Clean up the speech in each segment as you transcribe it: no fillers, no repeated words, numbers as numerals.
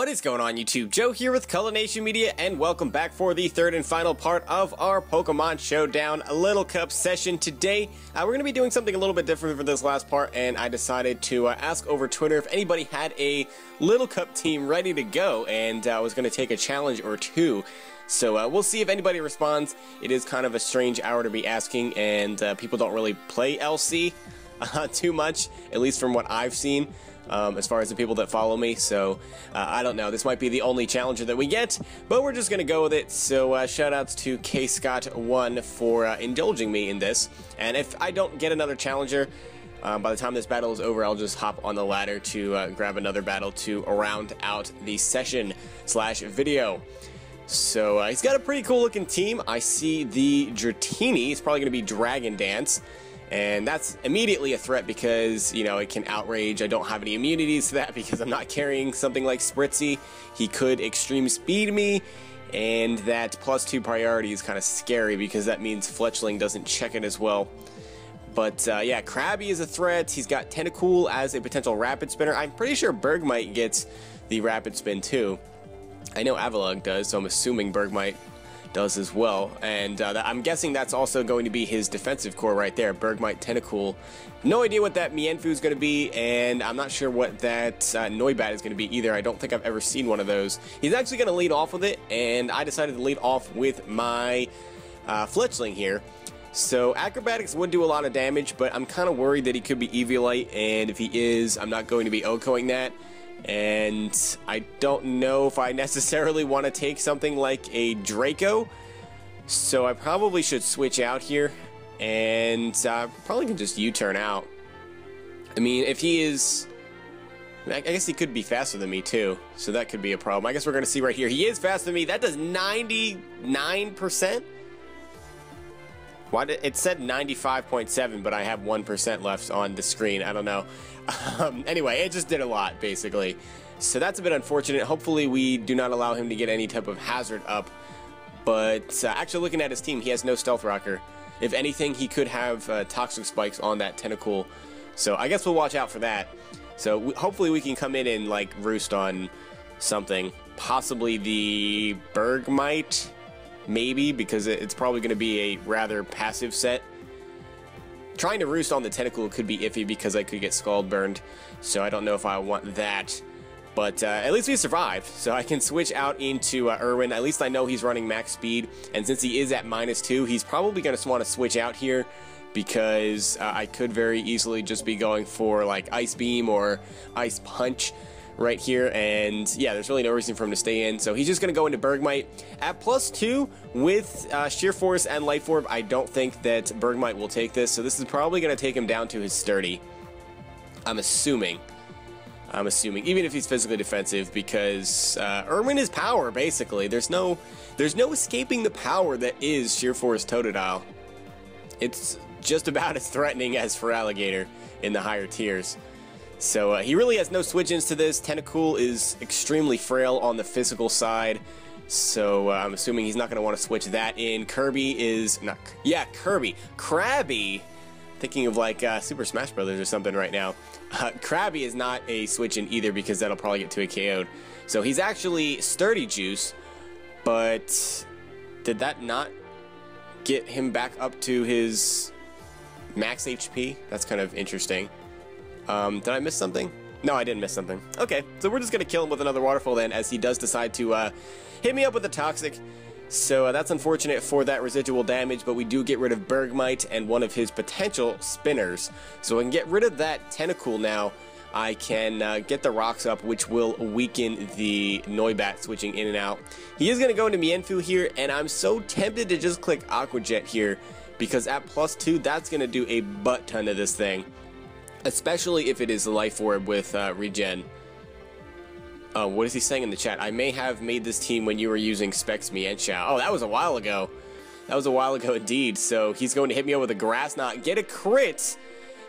What is going on YouTube? Joe here with Culination Media and welcome back for the third and final part of our Pokemon Showdown Little Cup session. Today, we're going to be doing something a little bit different for this last part, and I decided to ask over Twitter if anybody had a Little Cup team ready to go, and I was going to take a challenge or two. So we'll see if anybody responds. It is kind of a strange hour to be asking, and people don't really play LC too much, at least from what I've seen. As far as the people that follow me, so I don't know. This might be the only challenger that we get, but we're just gonna go with it. So shoutouts to KScott1 for indulging me in this. And if I don't get another challenger, by the time this battle is over, I'll just hop on the ladder to grab another battle to round out the session / video. So he's got a pretty cool looking team. I see the Dratini. It's probably gonna be Dragon Dance. And that's immediately a threat because, you know, it can outrage. I don't have any immunities to that because I'm not carrying something like Spritzy. He could extreme speed me, and that +2 priority is kind of scary because that means Fletchling doesn't check it as well. But yeah, Krabby is a threat. He's got Tentacool as a potential Rapid Spinner. I'm pretty sure Bergmite gets the Rapid Spin too. I know Avalugg does, so I'm assuming Bergmite does as well, and I'm guessing that's also going to be his defensive core right there, Bergmite, Tentacool. No idea what that Mienfoo is going to be, and I'm not sure what that Noibat is going to be either. I don't think I've ever seen one of those. He's actually going to lead off with it, and I decided to lead off with my Fletchling here. So Acrobatics would do a lot of damage, but I'm kind of worried that he could be Eviolite, and if he is, I'm not going to be OHKOing that. And I don't know if I necessarily want to take something like a Draco, so I probably should switch out here, and probably can just U-turn out. I mean, if he is, I guess he could be faster than me too, so that could be a problem. I guess we're going to see right here. He is faster than me. That does 99%? Why did it said 95.7, but I have 1% left on the screen. I don't know. Anyway, it just did a lot, basically. So that's a bit unfortunate. Hopefully we do not allow him to get any type of hazard up. But actually looking at his team, he has no Stealth Rocker. If anything, he could have Toxic Spikes on that Tentacool. So I guess we'll watch out for that. So hopefully we can come in and like roost on something. Possibly the Bergmite, maybe, because it's probably going to be a rather passive set. Trying to roost on the Tentacool could be iffy because I could get Scald Burned, so I don't know if I want that. But at least we survived, so I can switch out into Irwin. At least I know he's running max speed, and since he is at -2, he's probably going to want to switch out here because I could very easily just be going for like Ice Beam or Ice Punch right here, and yeah, there's really no reason for him to stay in, so he's just going to go into Bergmite. At +2 with Sheer Force and Life Orb, I don't think that Bergmite will take this, so this is probably going to take him down to his Sturdy. I'm assuming, even if he's physically defensive, because Irwin is power, basically. There's no escaping the power that is Sheer Force Totodile. It's just about as threatening as Feraligatr in the higher tiers. So he really has no switch-ins to this. Tentacool is extremely frail on the physical side, so I'm assuming he's not going to want to switch that in. Kirby is not, yeah, Krabby. Thinking of like Super Smash Brothers or something right now. Krabby is not a switch-in either because that'll probably get 2 KO'd. So he's actually Sturdy Juice, but did that not get him back up to his max HP? That's kind of interesting. Did I miss something? No, I didn't miss something. Okay, so we're just going to kill him with another Waterfall then, as he does decide to hit me up with a Toxic. So that's unfortunate for that residual damage, but we do get rid of Bergmite and one of his potential spinners. So I can get rid of that Tentacool now. I can get the rocks up, which will weaken the Noibat switching in and out. He is going to go into Mienfoo here, and I'm so tempted to just click Aqua Jet here, because at +2, that's going to do a butt ton of this thing. Especially if it is a Life Orb with regen. What is he saying in the chat? I may have made this team when you were using Specs Mienshao. Oh, that was a while ago. That was a while ago indeed. So he's going to hit me up with a Grass Knot. Get a crit!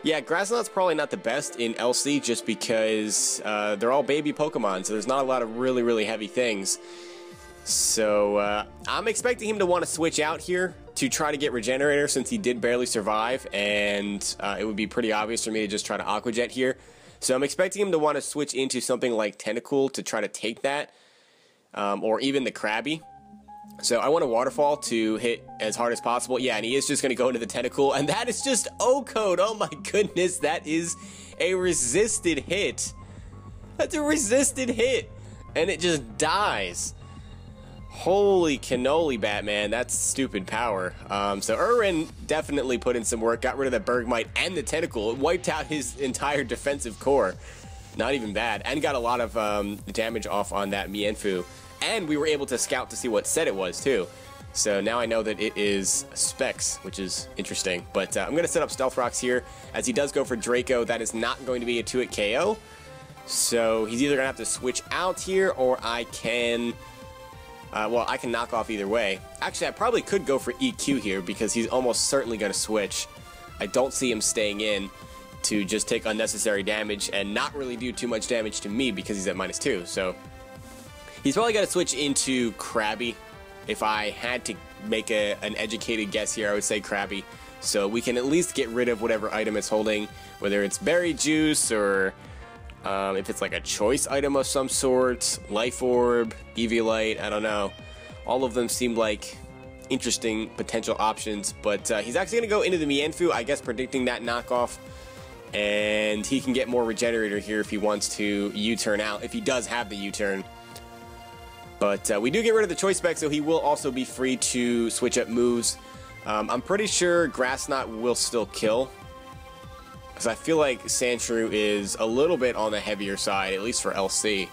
Yeah, Grass Knot's probably not the best in LC just because they're all baby Pokemon, so there's not a lot of really, really heavy things. So I'm expecting him to want to switch out here to try to get Regenerator since he did barely survive, and it would be pretty obvious for me to just try to Aqua Jet here. So I'm expecting him to want to switch into something like Tentacool to try to take that, or even the Krabby. So I want a Waterfall to hit as hard as possible. Yeah, and he is just going to go into the Tentacool, and that is just O-code. Oh my goodness, that is a resisted hit. That's a resisted hit, and it just dies. Holy cannoli, Batman, that's stupid power. So Irwin definitely put in some work, got rid of the Bergmite and the Tentacool. It wiped out his entire defensive core. Not even bad, and got a lot of damage off on that Mienfoo. And we were able to scout to see what set it was, too. So now I know that it is Specs, which is interesting. But I'm going to set up Stealth Rocks here. As he does go for Draco, that is not going to be a 2-hit KO. So he's either going to have to switch out here, or I can... well, I can knock off either way. Actually, I probably could go for EQ here, because he's almost certainly going to switch. I don't see him staying in to just take unnecessary damage and not really do too much damage to me because he's at -2. So he's probably going to switch into Krabby. If I had to make an educated guess here, I would say Krabby. So we can at least get rid of whatever item it's holding, whether it's Berry Juice or if it's like a choice item of some sort, Life Orb, Eviolite, I don't know. All of them seem like interesting potential options, but he's actually going to go into the Mienfoo, I guess predicting that knockoff. And he can get more Regenerator here if he wants to U-turn out, if he does have the U-turn. But we do get rid of the Choice Spec, so he will also be free to switch up moves. I'm pretty sure Grass Knot will still kill, because I feel like Sandshrew is a little bit on the heavier side, at least for LC.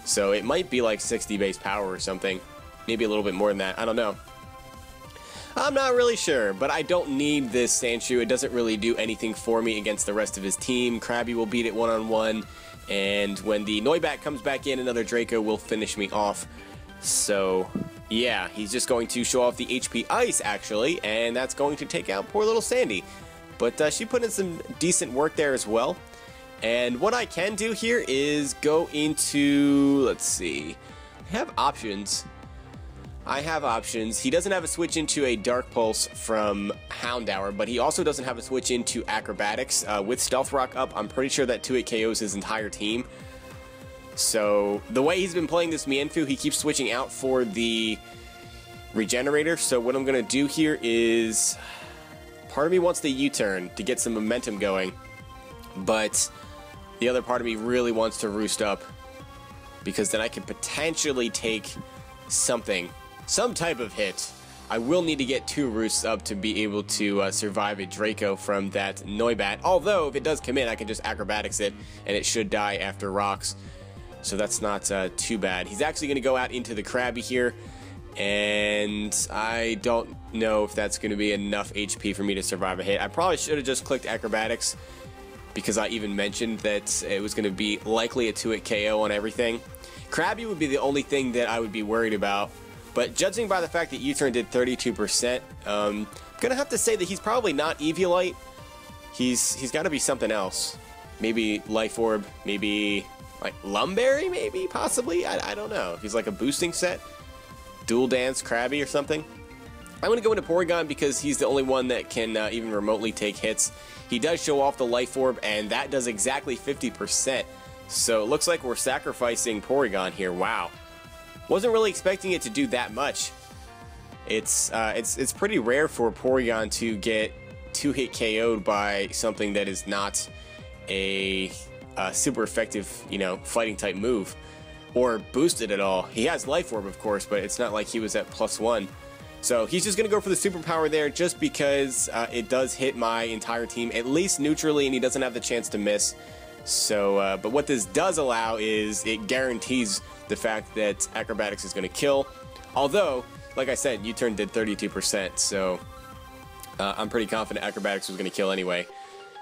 So it might be like 60 base power or something. Maybe a little bit more than that. I don't know. I'm not really sure, but I don't need this Sandshrew. It doesn't really do anything for me against the rest of his team. Krabby will beat it one-on-one, and when the Noibat comes back in, another Draco will finish me off. So, yeah, he's just going to show off the HP Ice, actually, and that's going to take out poor little Sandy. But she put in some decent work there as well. And what I can do here is go into, let's see, I have options. He doesn't have a switch into a Dark Pulse from Houndour, but he also doesn't have a switch into Acrobatics. With Stealth Rock up, I'm pretty sure that 2-hit KOs his entire team. So the way he's been playing this Mienfoo, he keeps switching out for the Regenerator. So what I'm going to do here is, part of me wants the U-turn to get some momentum going, but the other part of me really wants to roost up, because then I can potentially take something, some type of hit. I will need to get 2 roosts up to be able to survive a Draco from that Noibat. Although, if it does come in, I can just Acrobatics it, and it should die after rocks. So that's not too bad. He's actually going to go out into the Krabby here, and I don't know if that's going to be enough HP for me to survive a hit. I probably should have just clicked Acrobatics, because I even mentioned that it was going to be likely a 2-hit KO on everything. Krabby would be the only thing that I would be worried about, but judging by the fact that U-turn did 32%, I'm going to have to say that he's probably not Eviolite. He's got to be something else. Maybe Life Orb, maybe like Lumberry, maybe, possibly? I don't know. If he's like a boosting set, Dual Dance Krabby or something. I'm going to go into Porygon because he's the only one that can even remotely take hits. He does show off the Life Orb, and that does exactly 50%. So it looks like we're sacrificing Porygon here. Wow. Wasn't really expecting it to do that much. It's pretty rare for Porygon to get 2-hit KO'd by something that is not a super effective, you know, fighting type move, or boosted at all. He has Life Orb, of course, but it's not like he was at +1. So he's just going to go for the superpower there just because it does hit my entire team, at least neutrally, and he doesn't have the chance to miss. So, but what this does allow is it guarantees the fact that Acrobatics is going to kill. Although, like I said, U-turn did 32%, so I'm pretty confident Acrobatics was going to kill anyway.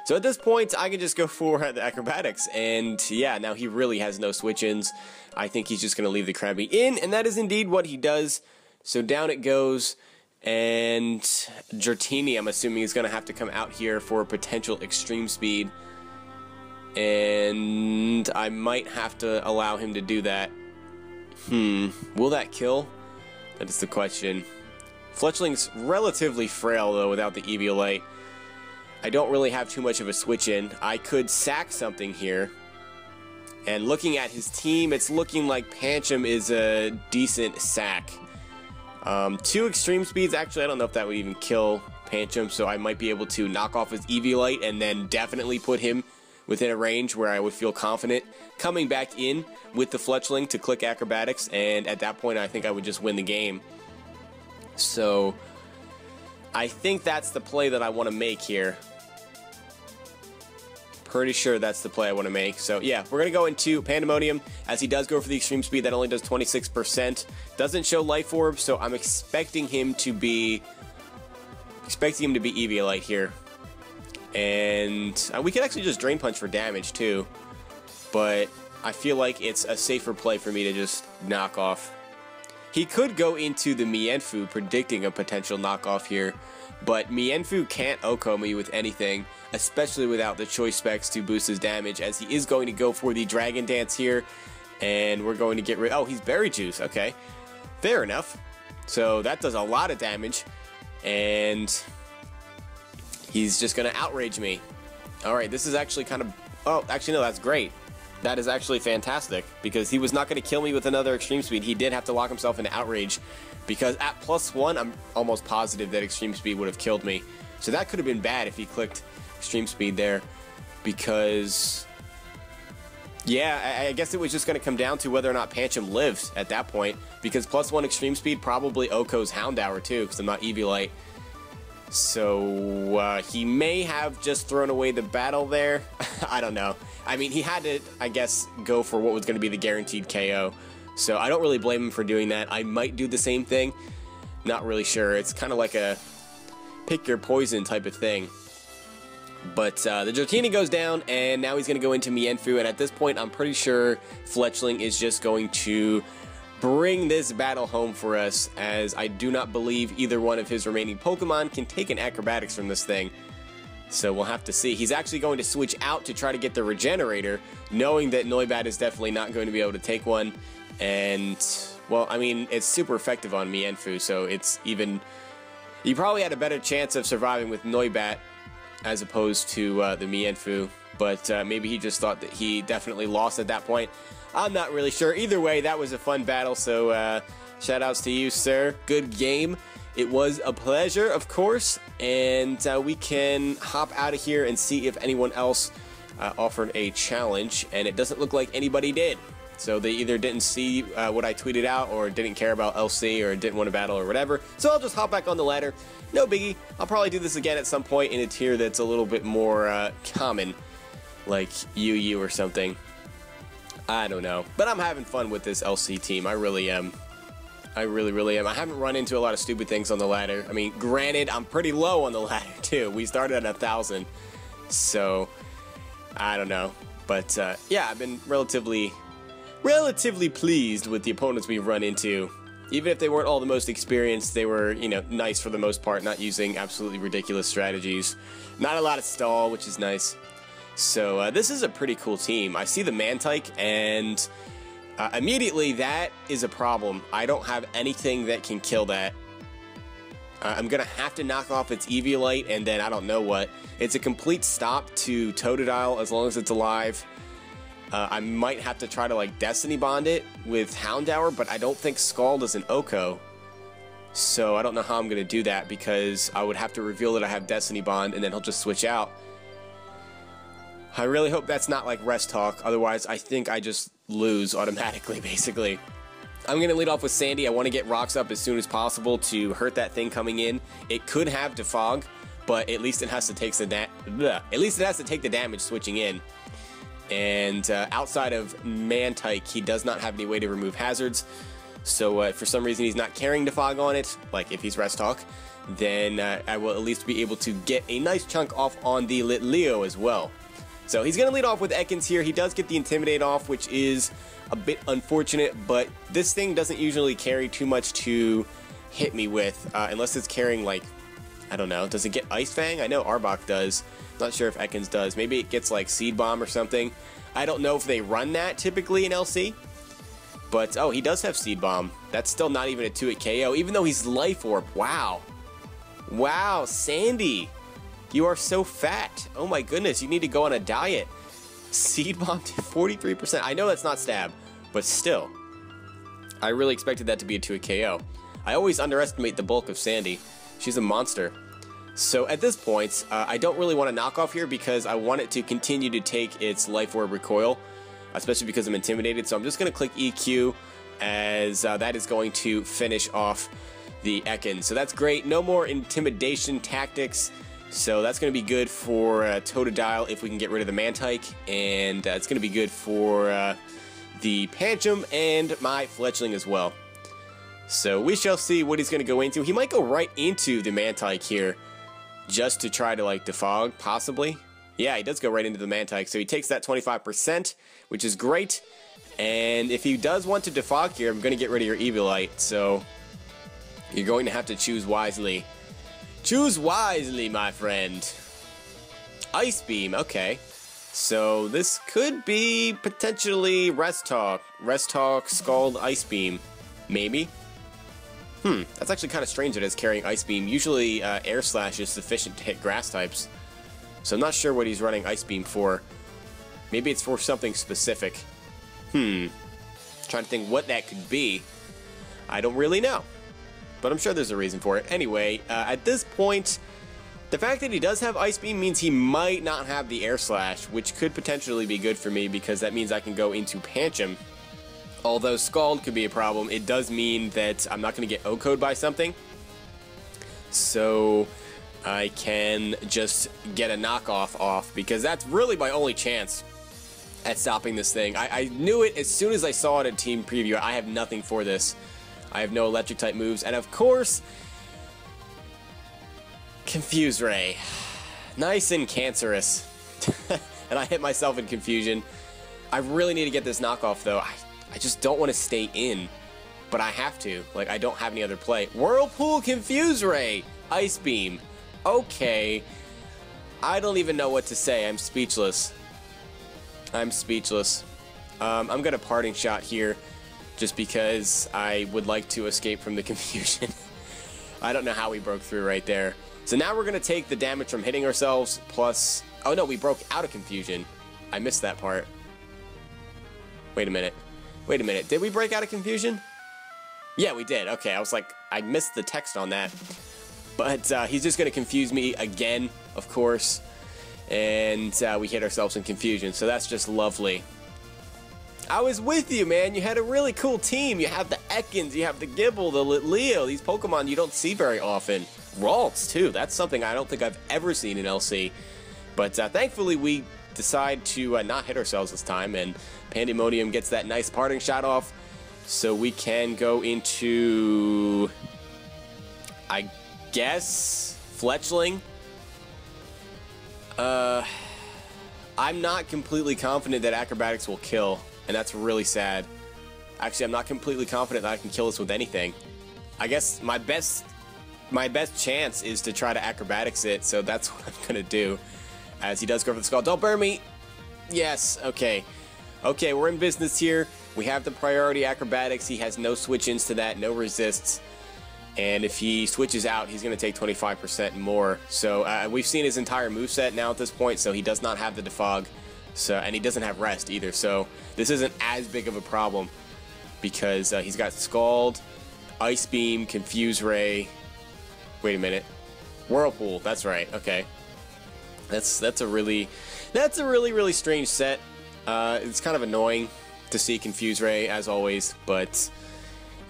So at this point, I can just go for the Acrobatics, and yeah, now he really has no switch-ins. I think he's just going to leave the Krabby in, and that is indeed what he does. So down it goes, and Dratini, I'm assuming, is going to have to come out here for potential extreme speed. And I might have to allow him to do that. Will that kill? That is the question. Fletchling's relatively frail, though, without the Eviolite. I don't really have too much of a switch in. I could sack something here, And looking at his team, it's looking like Pancham is a decent sack. 2 extreme speeds, actually I don't know if that would even kill Pancham, so I might be able to knock off his Eviolite and then definitely put him within a range where I would feel confident coming back in with the Fletchling to click acrobatics, and at that point I think I would just win the game. So I think that's the play that I want to make here. Pretty sure that's the play I want to make. So yeah, we're going to go into Pandemonium, as he does go for the extreme speed. That only does 26%. Doesn't show life orb, so I'm expecting him to be Eviolite here. And we could actually just Drain Punch for damage too, but I feel like it's a safer play for me to just knock off. He could go into the Mienfoo, predicting a potential knockoff here, but Mienfoo can't Oko me with anything, especially without the choice specs to boost his damage, as he is going to go for the Dragon Dance here, and we're going to get rid... Oh, he's Berry Juice, okay. Fair enough. So that does a lot of damage, and he's just going to Outrage me. Alright, this is actually kind of... Oh, actually no, that's great. That is actually fantastic, because he was not going to kill me with another extreme speed. He did have to lock himself into Outrage, because at +1, I'm almost positive that extreme speed would have killed me. So that could have been bad if he clicked extreme speed there, because yeah, I guess it was just going to come down to whether or not Pancham lives at that point, because +1 extreme speed probably Oko's Houndour too, because I'm not Eviolite. So he may have just thrown away the battle there. I don't know. I mean, he had to, I guess, go for what was going to be the guaranteed KO. So I don't really blame him for doing that. I might do the same thing. Not really sure. It's kind of like a pick your poison type of thing. But the Dratini goes down, and now he's going to go into Mienfoo. And at this point, I'm pretty sure Fletchling is just going to bring this battle home for us, as I do not believe either one of his remaining Pokemon can take an acrobatics from this thing. So we'll have to see. He's actually going to switch out to try to get the Regenerator, knowing that Noibat is definitely not going to be able to take one. And, well, I mean, it's super effective on Mienfoo, so it's even... You probably had a better chance of surviving with Noibat as opposed to the Mienfoo, but maybe he just thought that he definitely lost at that point. I'm not really sure. Either way, that was a fun battle, so shout-outs to you, sir. Good game. It was a pleasure, of course, and we can hop out of here and see if anyone else offered a challenge, and it doesn't look like anybody did. So they either didn't see what I tweeted out, or didn't care about LC, or didn't want to battle, or whatever. So I'll just hop back on the ladder. No biggie. I'll probably do this again at some point in a tier that's a little bit more common, like UU or something. I don't know. But I'm having fun with this LC team. I really am. I really am. I haven't run into a lot of stupid things on the ladder. I mean, granted, I'm pretty low on the ladder, too. We started at 1,000. So, I don't know. But, yeah, I've been relatively pleased with the opponents we've run into. Even if they weren't all the most experienced, they were, you know, nice for the most part, not using absolutely ridiculous strategies. Not a lot of stall, which is nice. So this is a pretty cool team. I see the Mantike, and immediately that is a problem. I don't have anything that can kill that. I'm going to have to knock off its Eviolite, and then I don't know what. It's a complete stop to Totodile as long as it's alive. I might have to try to, like, Destiny Bond it with Houndour, but I don't think Scald is an Oko. So I don't know how I'm going to do that, because I would have to reveal that I have Destiny Bond, and then he'll just switch out. I really hope that's not like Rest Talk, otherwise I think I just lose automatically, basically. I'm going to lead off with Sandy. I want to get rocks up as soon as possible to hurt that thing coming in. It could have Defog, but at least it has to take the damage switching in. And outside of Mantike, he does not have any way to remove hazards. So if for some reason he's not carrying Defog on it, like if he's Rest Talk, then I will at least be able to get a nice chunk off on the Litleo as well. So he's going to lead off with Ekans here. He does get the Intimidate off, which is a bit unfortunate, but this thing doesn't usually carry too much to hit me with, unless it's carrying, like, I don't know, does it get Ice Fang? I know Arbok does. Not sure if Ekans does. Maybe it gets, like, Seed Bomb or something. I don't know if they run that typically in LC, but, oh, he does have Seed Bomb. That's still not even a 2-hit KO, even though he's Life Orb. Wow. Wow, Sandy. You are so fat. Oh my goodness, you need to go on a diet. Seed Bomb to 43%. I know that's not stab, but still. I really expected that to be a 2 KO. I always underestimate the bulk of Sandy. She's a monster. So at this point, I don't really want to knock off here because I want it to continue to take its Life Orb recoil, especially because I'm intimidated. So I'm just going to click EQ as that is going to finish off the Ekans. So that's great. No more intimidation tactics. So that's going to be good for Totodile if we can get rid of the Mantike. And it's going to be good for the Pancham and my Fletchling as well. So we shall see what he's going to go into. He might go right into the Mantike here just to try to like defog, possibly. Yeah, he does go right into the Mantike. So he takes that 25%, which is great. And if he does want to defog here, I'm going to get rid of your Evilite. So you're going to have to choose wisely. Choose wisely, my friend. Ice Beam, okay. So this could be potentially Rest Talk. Rest Talk, Scald, Ice Beam. Maybe. That's actually kind of strange that it's carrying Ice Beam. Usually Air Slash is sufficient to hit grass types. So I'm not sure what he's running Ice Beam for. Maybe it's for something specific. Trying to think what that could be. I don't really know. But I'm sure there's a reason for it. Anyway, at this point, the fact that he does have Ice Beam means he might not have the Air Slash, which could potentially be good for me because that means I can go into Pancham. Although Scald could be a problem, it does mean that I'm not going to get O-code by something. So I can just get a knockoff off because that's really my only chance at stopping this thing. I knew it as soon as I saw it in Team Preview. I have nothing for this. I have no electric type moves. And of course, Confuse Ray. Nice and cancerous. And I hit myself in confusion. I really need to get this knockoff though. I just don't want to stay in, but I have to. Like, I don't have any other play. Whirlpool Confuse Ray! Ice Beam. Okay. I don't even know what to say. I'm speechless. I'm speechless. I'm going to Parting Shot here just because I would like to escape from the confusion. I don't know how we broke through right there. So now we're going to take the damage from hitting ourselves plus... Oh no, we broke out of confusion. I missed that part. Wait a minute. Wait a minute, did we break out of confusion? Yeah, we did. Okay, I was like, I missed the text on that. But he's just going to confuse me again, of course. And we hit ourselves in confusion, so that's just lovely. I was with you, man. You had a really cool team. You have the Ekans, you have the Gibble, the Leo. These Pokemon you don't see very often. Ralts, too. That's something I don't think I've ever seen in LC. But thankfully, we decide to not hit ourselves this time, and Pandemonium gets that nice Parting Shot off, so we can go into, I guess, Fletchling. I'm not completely confident that Acrobatics will kill, and that's really sad. Actually, I'm not completely confident that I can kill this with anything. I guess my best chance is to try to Acrobatics it, so that's what I'm gonna do. As he does go for the Skull. Don't burn me! Yes, okay. Okay, we're in business here. We have the priority Acrobatics. He has no switch-ins to that, no resists. And if he switches out, he's going to take 25% more. So we've seen his entire moveset now at this point, so he does not have the defog. So, and he doesn't have rest either, so this isn't as big of a problem. Because he's got Scald, Ice Beam, Confuse Ray. Wait a minute. Whirlpool, that's right, okay. That's a really strange set. It's kind of annoying to see Confuse Ray, as always, but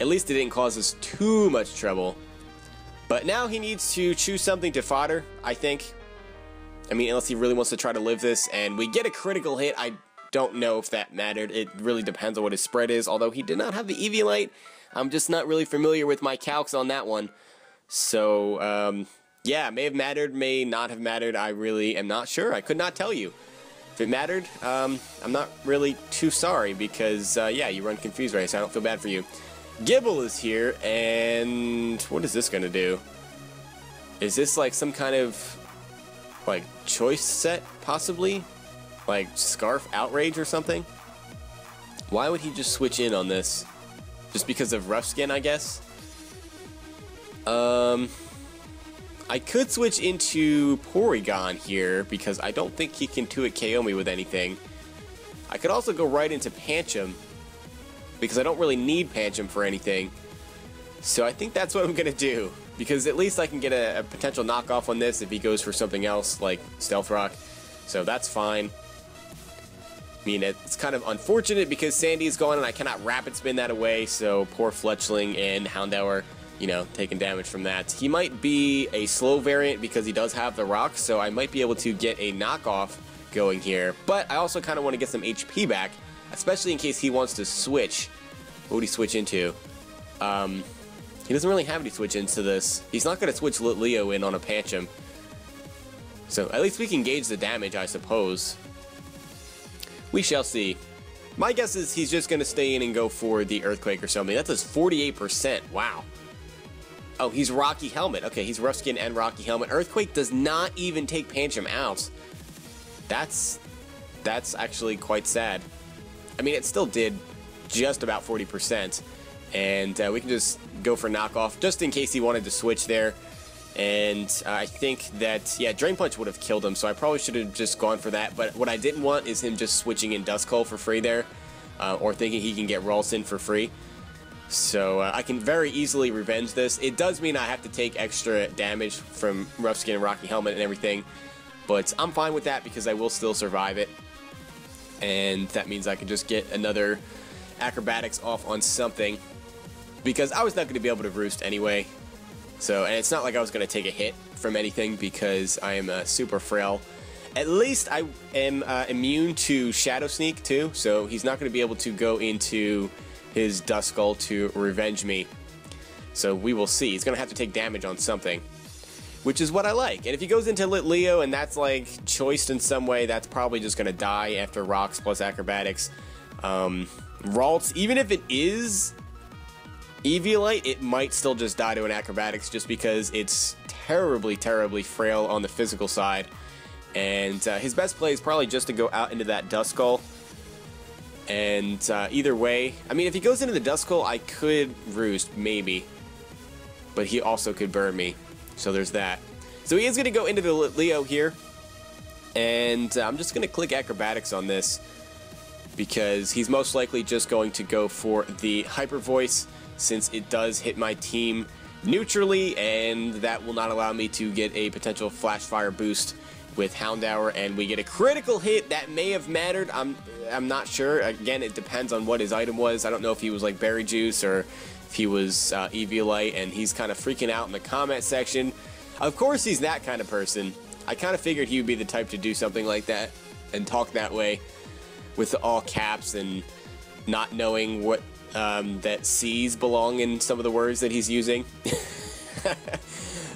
at least it didn't cause us too much trouble. But now he needs to choose something to fodder, I think. I mean, unless he really wants to try to live this, and we get a critical hit. I don't know if that mattered. It really depends on what his spread is, although he did not have the Eviolite. I'm just not really familiar with my calcs on that one. So, yeah, may have mattered, may not have mattered. I really am not sure. I could not tell you. If it mattered, I'm not really too sorry because, yeah, you run Confuse Ray, so I don't feel bad for you. Gibble is here, and what is this going to do? Is this like some kind of, like, choice set, possibly? Like, Scarf Outrage or something? Why would he just switch in on this? Just because of Rough Skin, I guess? I could switch into Porygon here, because I don't think he can 2-hit KO me with anything. I could also go right into Pancham, because I don't really need Pancham for anything. So I think that's what I'm going to do, because at least I can get a potential knockoff on this if he goes for something else like Stealth Rock. So that's fine. I mean, it's kind of unfortunate because Sandy is gone and I cannot rapid spin that away, so poor Fletchling and Houndour, you know, taking damage from that. He might be a slow variant because he does have the rock, so I might be able to get a knockoff going here. But I also kind of want to get some HP back, especially in case he wants to switch. What would he switch into? He doesn't really have any switch into this. He's not going to switch Leo in on a Pancham. So at least we can gauge the damage, I suppose. We shall see. My guess is he's just going to stay in and go for the Earthquake or something. That does 48%. Wow. Oh, he's Rocky Helmet. Okay, he's Rough Skin and Rocky Helmet. Earthquake does not even take Pancham out. That's actually quite sad. I mean, it still did just about 40%. And we can just go for knockoff just in case he wanted to switch there. And I think that, yeah, Drain Punch would have killed him, so I probably should have just gone for that. But what I didn't want is him just switching in Duskull for free there, or thinking he can get Ralston for free. So I can very easily revenge this. It does mean I have to take extra damage from Rough Skin and Rocky Helmet and everything, but I'm fine with that because I will still survive it. And that means I can just get another Acrobatics off on something, because I was not going to be able to roost anyway. So, and it's not like I was going to take a hit from anything because I am super frail. At least I am immune to Shadow Sneak too, so he's not going to be able to go into his Duskull to revenge me. So we will see. He's going to have to take damage on something, which is what I like. And if he goes into Lit Leo and that's like choiced in some way, that's probably just going to die after Rocks plus Acrobatics. Ralts, even if it is Eviolite, it might still just die to an Acrobatics just because it's terribly, terribly frail on the physical side. And his best play is probably just to go out into that Duskull. And either way, I mean, if he goes into the Duskull, I could roost, maybe. But he also could burn me. So there's that. So he is going to go into the Leo here. And I'm just going to click Acrobatics on this, because he's most likely just going to go for the Hyper Voice, since it does hit my team neutrally, and that will not allow me to get a potential Flash Fire boost with Houndour, and we get a critical hit. That may have mattered. I'm not sure. Again, it depends on what his item was. I don't know if he was like Berry Juice or if he was Eviolite, and he's kind of freaking out in the comment section. Of course he's that kind of person. I kind of figured he would be the type to do something like that and talk that way with all caps and not knowing what that C's belong in some of the words that he's using.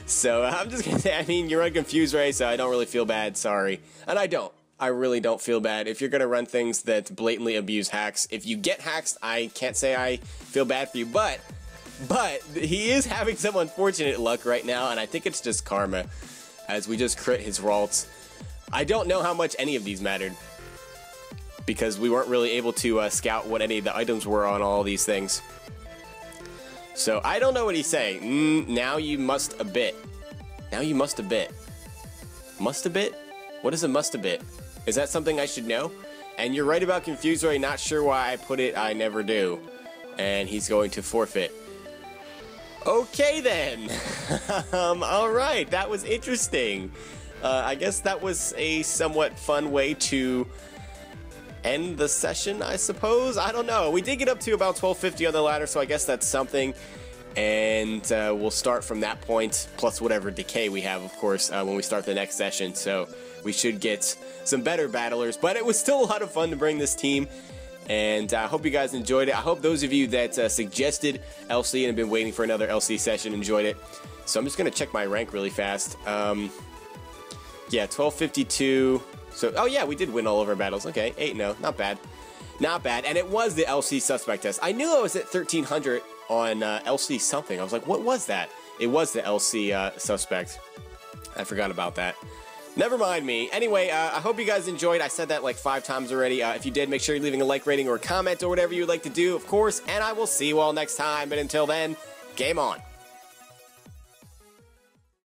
So I'm just gonna say, I mean, you're unconfused, right? So I don't really feel bad, sorry. And I don't. I really don't feel bad. If you're gonna run things that blatantly abuse hacks, if you get hacks, I can't say I feel bad for you, but he is having some unfortunate luck right now, and I think it's just karma, as we just crit his Ralts. I don't know how much any of these mattered, because we weren't really able to scout what any of the items were on all these things. So I don't know what he's saying. Now you must a bit. Now you must a bit. Must a bit? What is a must a bit? Is that something I should know? And you're right about Confused Ray. Not sure why I put it. I never do. And he's going to forfeit. Okay then. Alright, that was interesting. I guess that was a somewhat fun way to end the session, I suppose. I don't know. We did get up to about 1250 on the ladder, so I guess that's something. And we'll start from that point, plus whatever decay we have, of course, when we start the next session. So we should get some better battlers, but it was still a lot of fun to bring this team. And I hope you guys enjoyed it. I hope those of you that suggested LC and have been waiting for another LC session enjoyed it. So I'm just going to check my rank really fast. Yeah, 1252. So, oh yeah, we did win all of our battles. Okay, 8-0, not bad. Not bad, and it was the LC suspect test. I knew I was at 1300 on LC something. I was like, what was that? It was the LC suspect. I forgot about that. Never mind me. Anyway, I hope you guys enjoyed. I said that like 5 times already. If you did, make sure you're leaving a like rating or a comment or whatever you would like to do, of course, and I will see you all next time. But until then, game on.